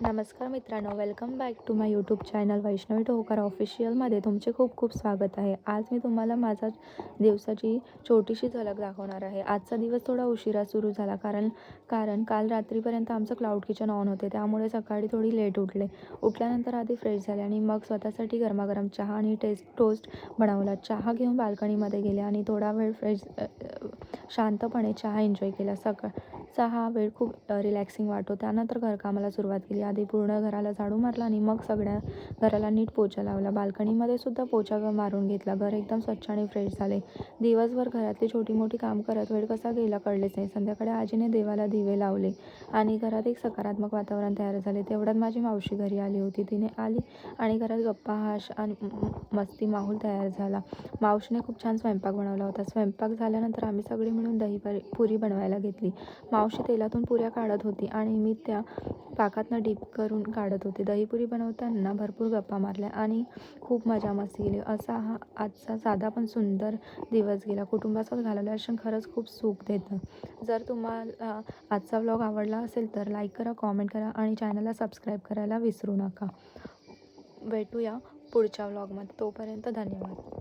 नमस्कार मित्रांनो, welcome back to my YouTube channel Vaishnavi Dhokar ऑफिशियलमध्ये तुमचे खूप खूप स्वागत आहे. आज मी तुम्हाला माझा दिवसाची छोटीशी झलक दाखवणार आहे. आजचा दिवस थोडा उशिरा सुरू झाला कारण कारण काल रात्रीपर्यंत आमचं क्लाउड किचन ऑन होते, त्यामुळे सकाळी थोडी लेट उठले. उठल्यानंतर आधी फ्रेश झाले आणि मग स्वतःसाठी गरमागरम चहा आणि टोस्ट बनवला. चहा घेऊन बाल्कनीमध्ये गेले आणि थोडा वेळ शांतपणे चहा एन्जॉय केला. सकाळचा हा वेळ खूप रिलॅक्सिंग वाटतो. त्यानंतर घरकामाला सुरुवात केली. आधी पूर्ण घराला झाडू मारला आणि मग सगळ्या घराला नीट पोछा लावला. बाल्कनीमध्ये सुद्धा पोछा मारून घेतला. घर एकदम स्वच्छ आणि फ्रेश झाले. दिवसभर घरातली छोटी मोठी काम करत वेळ कसा गेला कळलेच नाही. संध्याकाळी आजीने देवाला दिवे लावले आणि घरात एक सकारात्मक वातावरण तयार झाले. तेवढ्यात माझी मावशी घरी आली होती. तिने आली आणि घरात गप्पा हाश आणि मस्ती माहोल तयार झाला. मावशीने खूप छान स्वयंपाक बनवला होता. स्वयंपाक झाल्यानंतर आम्ही सगळे मिळून पुरी बनवायला घेतली. मावशी तेलातून पुऱ्या काढत होती आणि मी त्या पाकातनं डीप करून काढत होते. दहीपुरी बनवताना भरपूर गप्पा मारल्या आणि खूप मजा मस्ती केली. असा हा आजचा साधा पण सुंदर दिवस गेला. कुटुंबासोबत घालवलेलं क्षण खरंच खूप सुख देतं. जर तुम्हाला आजचा व्लॉग आवडला असेल तर लाईक करा, कॉमेंट करा आणि चॅनलला सबस्क्राईब करायला विसरू नका. भेटूया पुढच्या व्लॉगमध्ये. तोपर्यंत धन्यवाद.